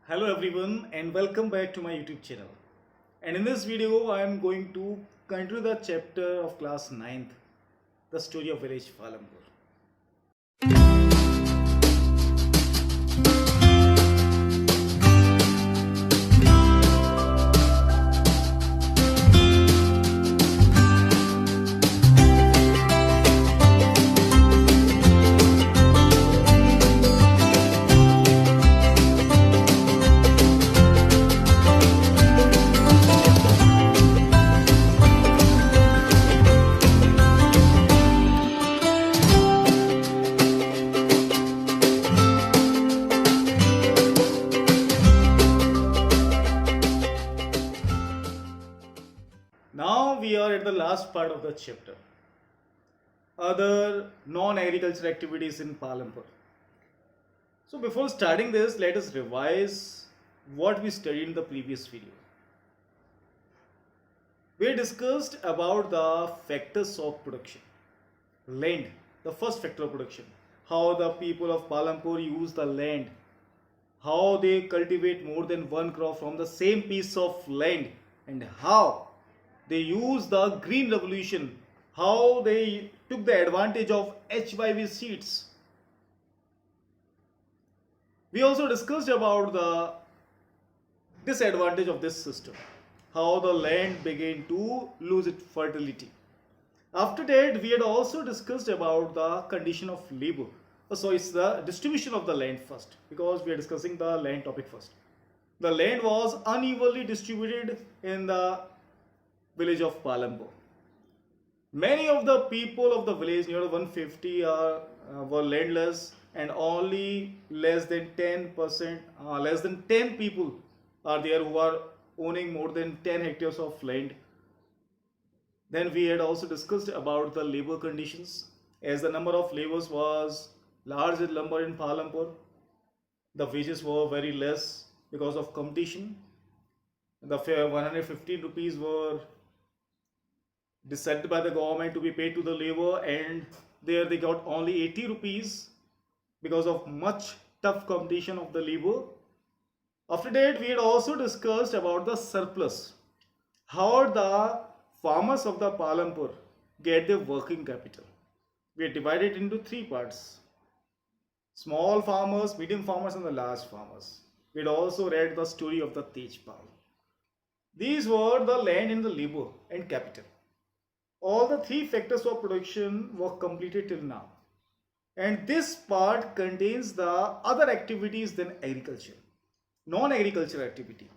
Hello everyone and welcome back to my YouTube channel. And in this video I am going to continue the chapter of class 9th, the story of village Palampur. Now we are at the last part of the chapter. Other non-agriculture activities in Palampur. So before starting this, let us revise what we studied in the previous video. We discussed about the factors of production. Land, the first factor of production. How the people of Palampur use the land. How they cultivate more than one crop from the same piece of land. And how they use the green revolution. How they took the advantage of HYV seeds. We also discussed about the disadvantage of this system, how the land began to lose its fertility. After that, we had also discussed about the condition of labor. So it's the distribution of the land first, because we are discussing the land topic first. The land was unevenly distributed in the village of Palampur. Many of the people of the village, near 150, were landless, and only less than 10%, less than 10 people are there who are owning more than 10 hectares of land. Then we had also discussed about the labor conditions. As the number of laborers was large number in Palampur, the wages were very less because of competition. The 115 rupees were decided by the government to be paid to the labor, and there they got only 80 rupees because of much tough competition of the labor. After that, we had also discussed about the surplus, how the farmers of the Palampur get their working capital. We had divided into three parts: small farmers, medium farmers, and the large farmers. We had also read the story of the Tejpal. These were the land and the labor and capital. All the three factors of production were completed till now. And this part contains the other activities than agriculture, non-agriculture activity.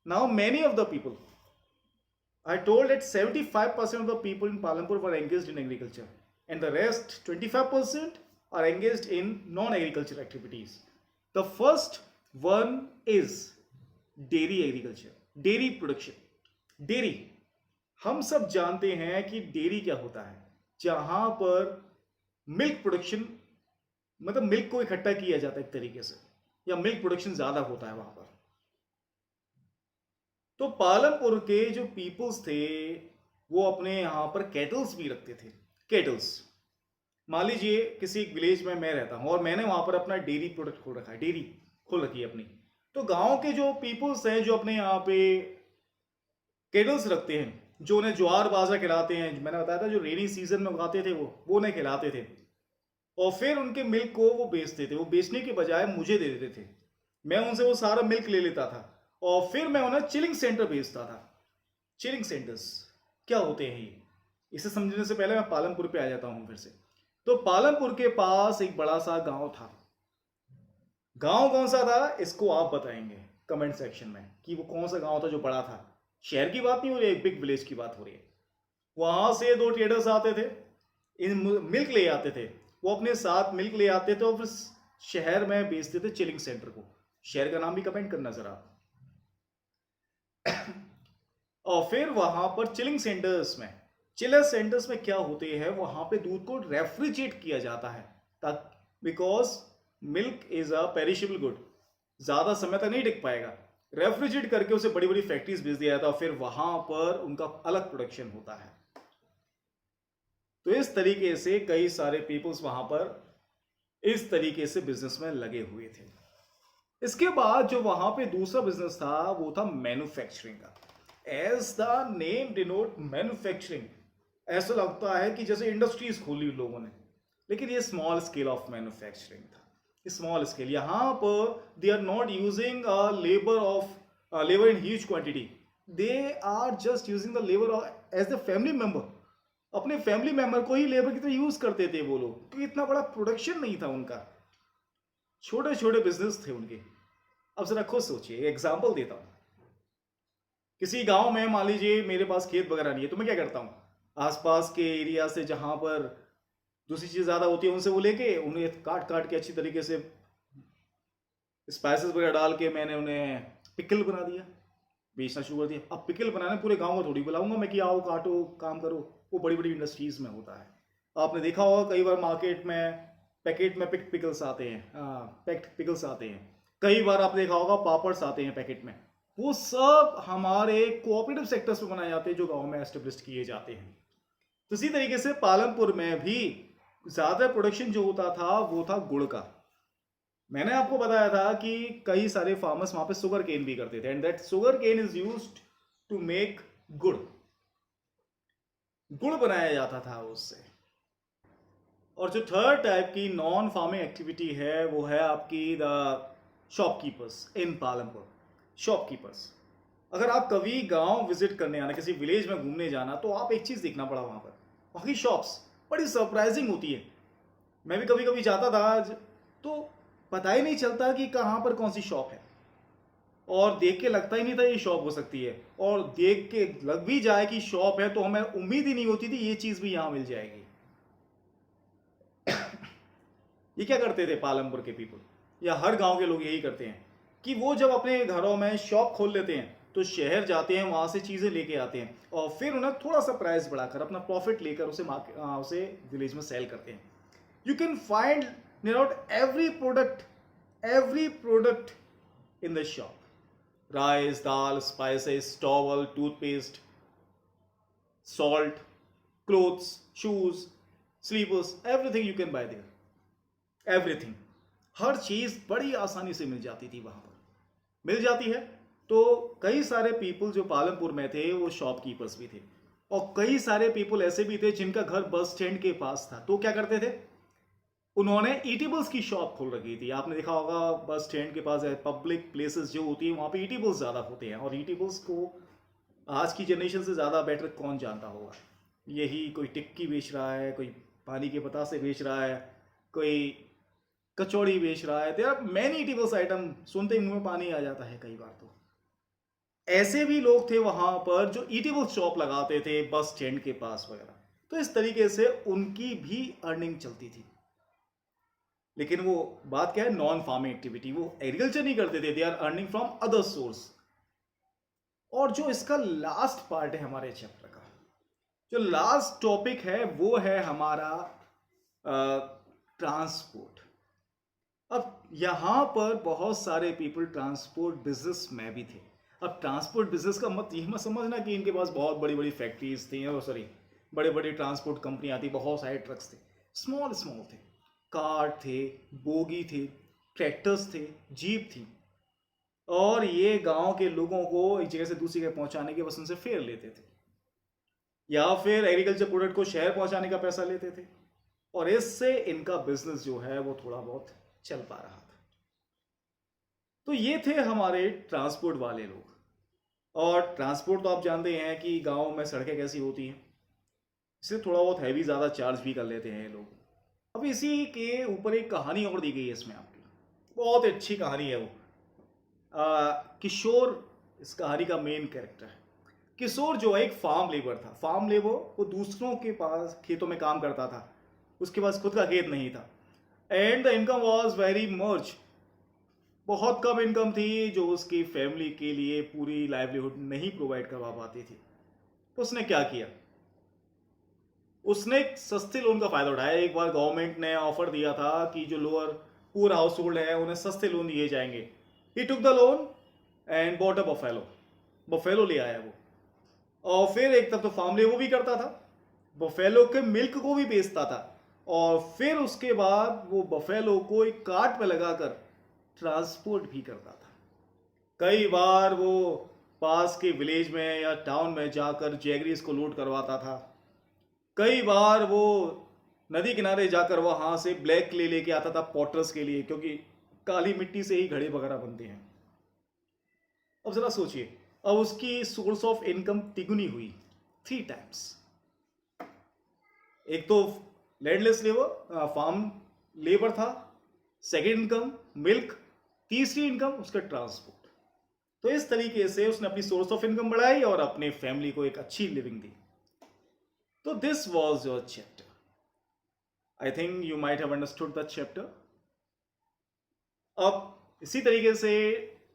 Now many of the people, I told that 75% of the people in Palampur were engaged in agriculture, and the rest 25% are engaged in non-agriculture activities. The first one is dairy agriculture, dairy production. Dairy, हम सब जानते हैं कि dairy क्या होता है, जहां पर मिल्क प्रोडक्शन, मतलब मिल्क को इकट्ठा किया जाता है एक तरीके से, या मिल्क प्रोडक्शन ज्यादा होता है वहां पर. तो पालमपुर के जो पीपल्स थे वो अपने यहाँ पर कैटल्स भी रखते थे. कैटल्स, मान लीजिए किसी एक विलेज में मैं रहता हूँ और मैंने वहां पर अपना डेयरी प्रोडक्ट खोल रखा है, डेयरी खोल रखी है अपनी. तो गांव के जो पीपल्स हैं जो अपने यहाँ पे कैटल्स रखते हैं, जो उन्हें ज्वार बाजरा खिलाते हैं, मैंने बताया था जो रेनी सीजन में उगाते थे वो उन्हें खिलाते थे, और फिर उनके मिल्क को वो बेचते थे. वो बेचने के बजाय मुझे दे देते थे, मैं उनसे वो सारा मिल्क ले लेता था, और फिर मैं उन्हें चिलिंग सेंटर भेजता था. चिलिंग सेंटर्स क्या होते हैं ये, इसे समझने से पहले मैं पालमपुर पे आ जाता हूँ फिर से. तो पालमपुर के पास एक बड़ा सा गांव था. गांव कौन सा था इसको आप बताएंगे कमेंट सेक्शन में कि वो कौन सा गांव था जो बड़ा था. शहर की बात नहीं हो रही है, एक बिग विलेज की बात हो रही है. वहां से दो ट्रेडर्स आते थे, इन मिल्क ले आते थे, वो अपने साथ मिल्क ले आते थे और फिर शहर में बेचते थे चिलिंग सेंटर को. शहर का नाम भी कमेंट करना जरा. और फिर वहां पर चिलिंग सेंटर्स में, चिलर सेंटर्स में क्या होते हैं, वहां पे दूध को रेफ्रिजरेट किया जाता है, because milk is a perishable good, ज्यादा समय तक नहीं टिक पाएगा. रेफ्रिजरेट करके उसे बड़ी बड़ी फैक्ट्रीज भेज दिया जाता है, फिर वहां पर उनका अलग प्रोडक्शन होता है. तो इस तरीके से कई सारे पीपल्स वहां पर इस तरीके से बिजनेस में लगे हुए थे. इसके बाद जो वहां पे दूसरा बिजनेस था वो था मैन्युफैक्चरिंग का। As the name denote manufacturing, ऐसा लगता है कि जैसे इंडस्ट्रीज खोली लोगों ने, लेकिन ये स्मॉल स्केल ऑफ मैन्युफैक्चरिंग था। स्मॉल स्केल, यहाँ पर they are not using labour in huge quantity, they are just using the labour as the family member. अपने फैमिली मेंबर को ही लेबर की तरह यूज करते थे वो लोग, क्योंकि इतना बड़ा प्रोडक्शन नहीं था उनका, छोटे छोटे बिजनेस थे उनके। अब जरा खुद सोचिए, एग्जाम्पल देता हूं। किसी गांव में मान लीजिए मेरे पास खेत वगैरह नहीं है, तो मैं क्या करता हूँ, आसपास के एरिया से जहां पर दूसरी चीज ज्यादा होती है उनसे वो लेके उन्हें काट काट के अच्छी तरीके से स्पाइसेस वगैरह डाल के मैंने उन्हें पिकल बना दिया, बेचना शुरू कर दिया। अब पिकल बनाने पूरे गांव को थोड़ी बुलाऊंगा मैं कि आओ काटो काम करो, वो बड़ी बड़ी इंडस्ट्रीज में होता है। आपने देखा होगा कई बार मार्केट में पैकेट में पिकल्स आते हैं, पैक्ड पिकल्स आते हैं। कई बार आपने देखा होगा पापड्स आते हैं पैकेट में। वो सब हमारे कोऑपरेटिव सेक्टर्स में बनाए जाते हैं जो गांव में एस्टेब्लिश किए जाते हैं। तो इसी तरीके से पालनपुर में भी ज्यादा प्रोडक्शन जो होता था वो था गुड़ का। मैंने आपको बताया था कि कई सारे फार्मर्स वहां पे शुगर केन भी करते थे, and that sugar cane is used to make गुड़। गुड़ बनाया जाता था उससे। और जो थर्ड टाइप की नॉन फार्मिंग एक्टिविटी है वो है आपकी the shopkeepers in Palanpur. Shopkeepers, अगर आप कभी गांव विजिट करने आना, किसी विलेज में घूमने जाना, तो आप एक चीज देखना पड़ा वहां पर, वहां की शॉप्स बड़ी सरप्राइजिंग होती है। मैं भी कभी कभी जाता था आज, तो पता ही नहीं चलता कि कहां पर कौन सी शॉप है, और देख के लगता ही नहीं था ये शॉप हो सकती है, और देख के लग भी जाए कि शॉप है तो हमें उम्मीद ही नहीं होती थी ये चीज भी यहां मिल जाएगी। ये क्या करते थे पालमपुर के पीपल, या हर गांव के लोग यही करते हैं कि वो जब अपने घरों में शॉप खोल लेते हैं तो शहर जाते हैं, वहां से चीजें लेके आते हैं, और फिर उन्हें थोड़ा सा प्राइस बढ़ाकर अपना प्रॉफिट लेकर उसे विलेज में सेल करते हैं। You can find near about every product in the shop, rice, dal, spices, towel, toothpaste, salt, clothes, shoes, slippers, everything you can buy there. Everything, हर चीज बड़ी आसानी से मिल जाती थी वहां पर, मिल जाती है। तो कई सारे पीपल जो पालमपुर में थे वो शॉपकीपर्स भी थे, और कई सारे पीपल ऐसे भी थे जिनका घर बस स्टैंड के पास था। तो क्या करते थे, उन्होंने ईटेबल्स की शॉप खोल रखी थी। आपने देखा होगा बस स्टैंड के पास पब्लिक प्लेसेस जो होती है वहां पे ईटेबल्स ज्यादा होते हैं, और ईटेबल्स को आज की जनरेशन से ज्यादा बेटर कौन जानता होगा। यही कोई टिक्की बेच रहा है, कोई पानी के बतासे बेच रहा है, कोई कचौड़ी बेच रहा है। There are many eatables item, सुनते ही मुंह में पानी आ जाता है कई बार। तो ऐसे भी लोग थे वहां पर जो ईटेबल शॉप लगाते थे बस स्टैंड के पास वगैरह। तो इस तरीके से उनकी भी अर्निंग चलती थी। लेकिन वो बात क्या है, नॉन फार्मिंग एक्टिविटी, वो एग्रीकल्चर नहीं करते थे, they are earning from other source. और जो इसका लास्ट पार्ट है हमारे चैप्टर का, जो लास्ट टॉपिक है वो है हमारा ट्रांसपोर्ट। अब यहां पर बहुत सारे पीपल ट्रांसपोर्ट बिजनेस में भी थे। अब ट्रांसपोर्ट बिजनेस का मत ये मत समझना कि इनके पास बहुत बड़ी बड़ी फैक्ट्रीज थी, और सॉरी बड़े बड़े ट्रांसपोर्ट कंपनियां थी, बहुत सारे ट्रक्स थे। स्मॉल स्मॉल थे, कार थे, बोगी थे, ट्रैक्टर्स थे, जीप थी, और ये गांव के लोगों को एक जगह से दूसरी जगह पहुंचाने के बस उनसे फेयर लेते थे, या फिर एग्रीकल्चर प्रोडक्ट को शहर पहुंचाने का पैसा लेते थे, और इससे इनका बिजनेस जो है वो थोड़ा बहुत चल पा रहा था। तो ये थे हमारे ट्रांसपोर्ट वाले लोग। और ट्रांसपोर्ट तो आप जानते हैं कि गांव में सड़कें कैसी होती हैं, इससे थोड़ा बहुत हैवी ज़्यादा चार्ज भी कर लेते हैं ये लोग। अब इसी के ऊपर एक कहानी और दी गई है इसमें आपकी, बहुत अच्छी कहानी है वो। किशोर इस कहानी का मेन कैरेक्टर है। किशोर जो है एक फार्म लेबर था। फार्म लेबर वो दूसरों के पास खेतों में काम करता था, उसके पास खुद का खेत नहीं था, and the income was very much, बहुत कम इनकम थी जो उसकी फैमिली के लिए पूरी लाइवलीहुड नहीं प्रोवाइड करवा पाती थी। तो उसने क्या किया, उसने सस्ते लोन का फायदा उठाया। एक बार गवर्नमेंट ने ऑफर दिया था कि जो लोअर पुअर हाउस होल्ड है उन्हें सस्ते लोन दिए जाएंगे। He took the loan and bought a buffalo, buffalo ले आया वो। और फिर एक तरफ तो फार्म ले वो भी करता था, बफेलो के मिल्क को भी बेचता था, और फिर उसके बाद वो बफेलो को एक कार्ट में लगाकर ट्रांसपोर्ट भी करता था। कई बार वो पास के विलेज में या टाउन में जाकर जैगरीज को लोड करवाता था। कई बार वो नदी किनारे जाकर वहां से ब्लैक क्ले लेके आता था पॉटर्स के लिए, क्योंकि काली मिट्टी से ही घड़े वगैरह बनते हैं। अब जरा सोचिए, अब उसकी सोर्स ऑफ इनकम तिगुनी हुई, 3 टाइम्स। एक तो लैंडलेस लेबर, फार्म लेबर था, सेकेंड इनकम मिल्क, तीसरी इनकम उसका ट्रांसपोर्ट। तो इस तरीके से उसने अपनी सोर्स ऑफ इनकम बढ़ाई और अपने फैमिली को एक अच्छी लिविंग दी। तो this was your chapter. I think you might have understood the chapter. अब इसी तरीके से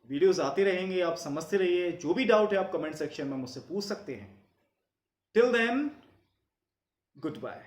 वीडियोस आते रहेंगे, आप समझते रहिए। जो भी डाउट है आप कमेंट सेक्शन में मुझसे पूछ सकते हैं। Till then, good bye.